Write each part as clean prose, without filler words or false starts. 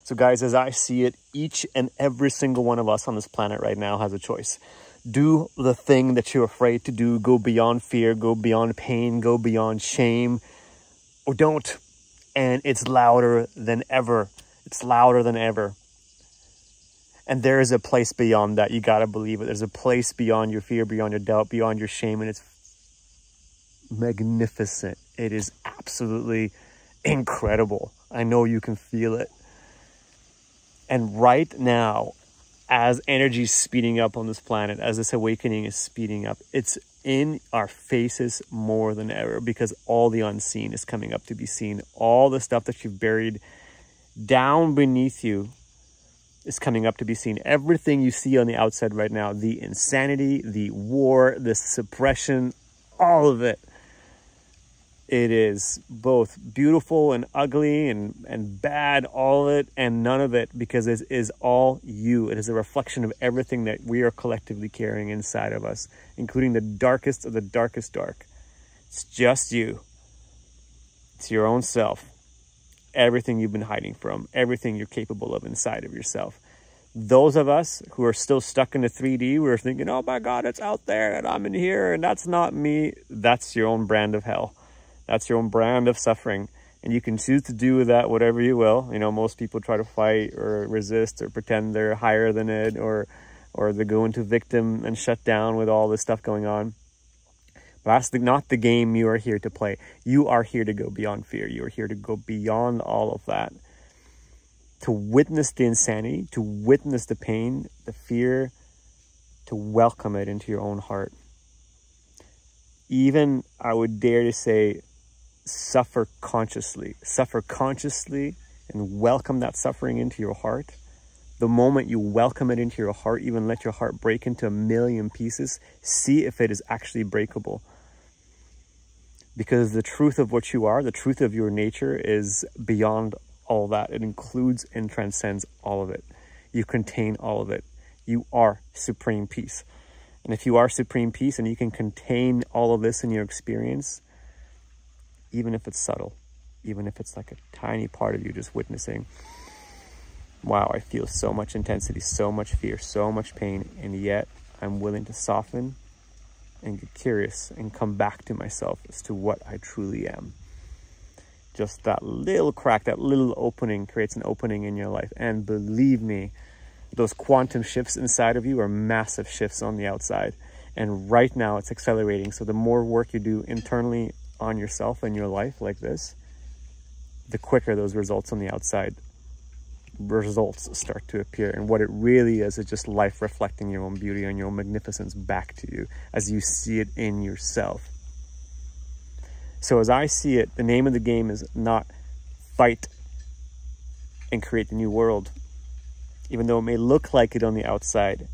So guys, as I see it, each and every single one of us on this planet right now has a choice. Do the thing that you're afraid to do. Go beyond fear, go beyond pain, go beyond shame, or don't. And it's louder than ever. It's louder than ever. And there is a place beyond that. You got to believe it. There's a place beyond your fear, beyond your doubt, beyond your shame. And it's magnificent. It is absolutely incredible. I know you can feel it. And right now, as energy is speeding up on this planet, as this awakening is speeding up, it's in our faces more than ever, because all the unseen is coming up to be seen. All the stuff that you've buried down beneath you is coming up to be seen. Everything you see on the outside right now, the insanity, the war, the suppression, all of it. It is both beautiful and ugly and bad, all of it, and none of it, because it is all you. It is a reflection of everything that we are collectively carrying inside of us, including the darkest of the darkest dark. It's just you. It's your own self. Everything you've been hiding from, everything you're capable of inside of yourself. Those of us who are still stuck in the 3D, we're thinking, oh my God, it's out there and I'm in here and that's not me. That's your own brand of hell. That's your own brand of suffering. And you can choose to do with that whatever you will. You know, most people try to fight or resist or pretend they're higher than it, or they go into victim and shut down with all this stuff going on. But that's not the game you are here to play. You are here to go beyond fear. You are here to go beyond all of that. To witness the insanity, to witness the pain, the fear, to welcome it into your own heart. Even, I would dare to say, suffer consciously and welcome that suffering into your heart. The moment you welcome it into your heart, even let your heart break into a million pieces, see if it is actually breakable. Because the truth of what you are, the truth of your nature is beyond all that. It includes and transcends all of it. You contain all of it. You are supreme peace. And if you are supreme peace and you can contain all of this in your experience, even if it's subtle, even if it's like a tiny part of you just witnessing, wow, I feel so much intensity, so much fear, so much pain, and yet I'm willing to soften and get curious and come back to myself as to what I truly am. Just that little crack, that little opening creates an opening in your life. And believe me, those quantum shifts inside of you are massive shifts on the outside. And right now it's accelerating. So the more work you do internally on yourself and your life like this, the quicker those results on the outside results start to appear. And what it really is just life reflecting your own beauty and your own magnificence back to you as you see it in yourself. So as I see it, the name of the game is not fight and create the new world. Even though it may look like it on the outside,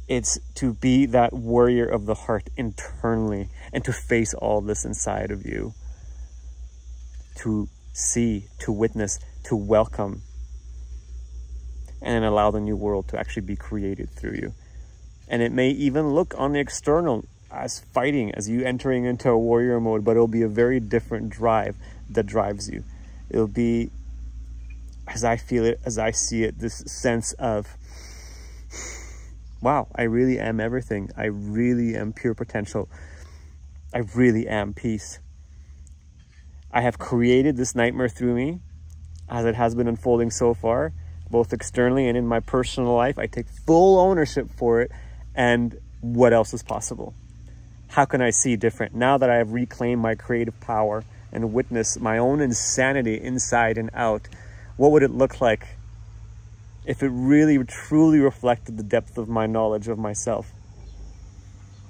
it's to be that warrior of the heart internally and to face all this inside of you. To see, to witness, to welcome, and allow the new world to actually be created through you. And it may even look on the external as fighting, as you entering into a warrior mode, but it'll be a very different drive that drives you. It'll be, as I feel it, as I see it, this sense of, wow, I really am everything. I really am pure potential. I really am peace. I have created this nightmare through me as it has been unfolding so far, both externally and in my personal life. I take full ownership for it. And what else is possible? How can I see different now that I have reclaimed my creative power and witnessed my own insanity inside and out? What would it look like if it really truly reflected the depth of my knowledge of myself?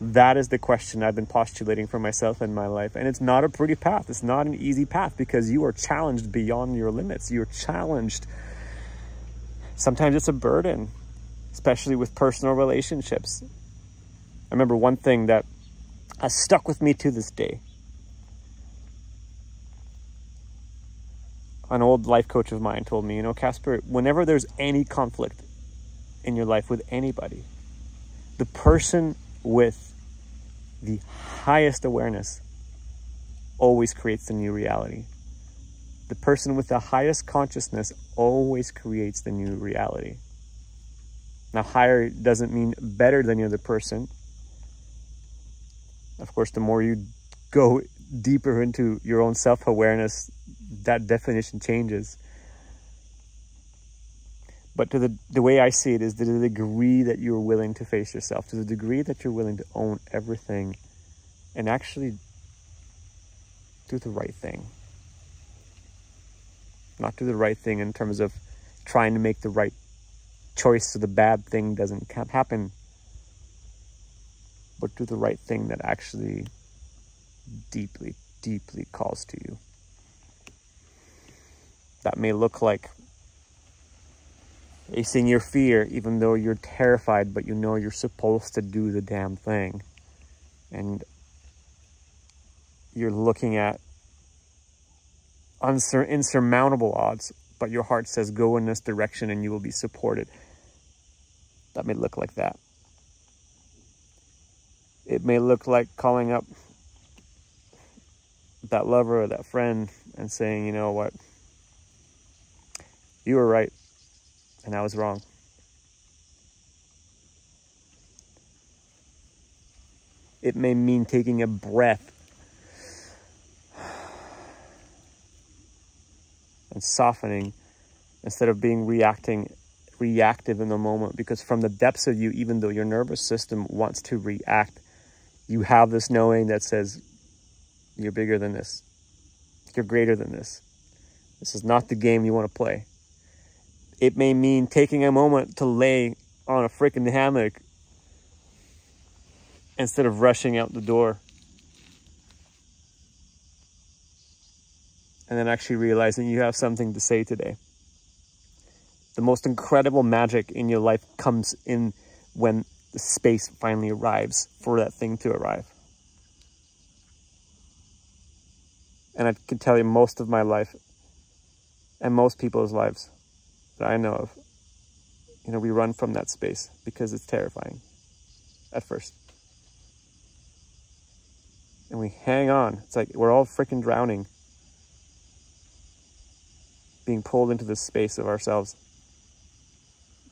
That is the question I've been postulating for myself in my life. And it's not a pretty path. It's not an easy path, because you are challenged beyond your limits. You're challenged. Sometimes it's a burden, especially with personal relationships. I remember one thing that has stuck with me to this day. An old life coach of mine told me, you know, Casper, whenever there's any conflict in your life with anybody, the person with the highest awareness always creates the new reality. The person with the highest consciousness always creates the new reality. Now, higher doesn't mean better than the other person. Of course, the more you go deeper into your own self-awareness, that definition changes. But to the way I see it is to the degree that you're willing to face yourself, to the degree that you're willing to own everything and actually do the right thing. Not do the right thing in terms of trying to make the right choice so the bad thing doesn't happen, but do the right thing that actually deeply, deeply calls to you. That may look like facing your fear, even though you're terrified, but you know you're supposed to do the damn thing. And you're looking at insurmountable odds, but your heart says, go in this direction and you will be supported. That may look like that. It may look like calling up that lover or that friend and saying, you know what, you were right and I was wrong. It may mean taking a breath and softening instead of being reactive in the moment, because from the depths of you, even though your nervous system wants to react, you have this knowing that says, you're bigger than this. You're greater than this. This is not the game you want to play. It may mean taking a moment to lay on a freaking hammock instead of rushing out the door. And then actually realizing you have something to say today. The most incredible magic in your life comes in when the space finally arrives for that thing to arrive. And I can tell you most of my life and most people's lives that I know of, you know, we run from that space because it's terrifying at first. And we hang on. It's like we're all freaking drowning, being pulled into this space of ourselves.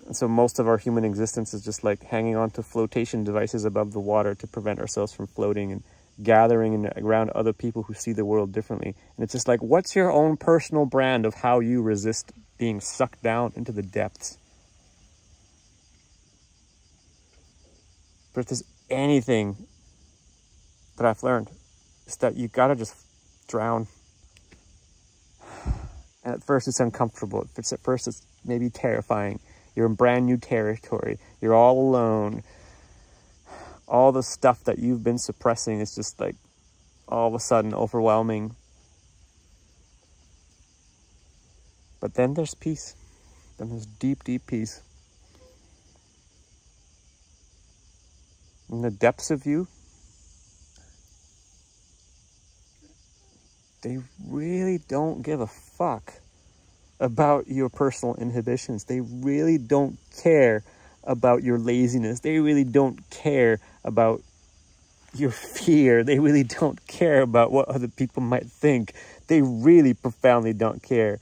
And so most of our human existence is just like hanging on to flotation devices above the water to prevent ourselves from floating, and gathering around other people who see the world differently. And it's just like, what's your own personal brand of how you resist being sucked down into the depths? But if there's anything that I've learned, it's that you gotta just drown. And at first it's uncomfortable. At first it's maybe terrifying. You're in brand new territory. You're all alone. All the stuff that you've been suppressing is just like all of a sudden overwhelming. But then there's peace. Then there's deep, deep peace. In the depths of you, they really don't give a fuck about your personal inhibitions. They really don't care about your laziness. They really don't care about your fear. They really don't care about what other people might think. They really profoundly don't care.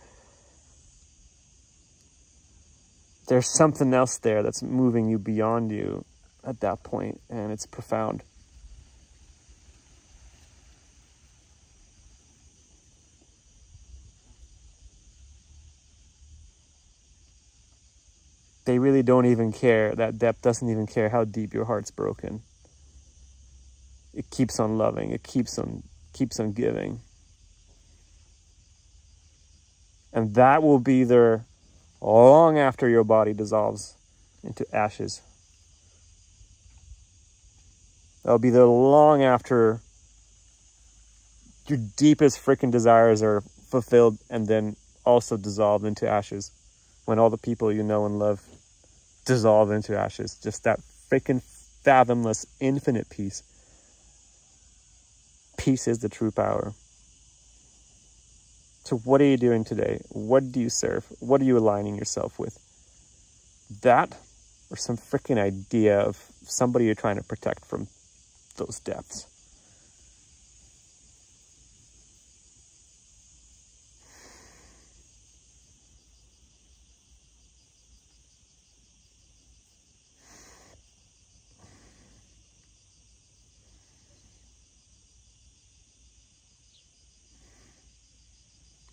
There's something else there that's moving you beyond you at that point, and it's profound. They really don't even care. That depth doesn't even care how deep your heart's broken. It keeps on loving. It keeps on giving. And that will be there long after your body dissolves into ashes. That'll be there long after your deepest freaking desires are fulfilled and then also dissolved into ashes. When all the people you know and love dissolve into ashes. Just that freaking fathomless, infinite peace. Peace is the true power. So what are you doing today? What do you serve? What are you aligning yourself with? That or some freaking idea of somebody you're trying to protect from those depths?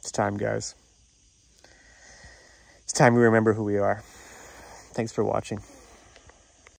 It's time, guys. It's time we remember who we are. Thanks for watching.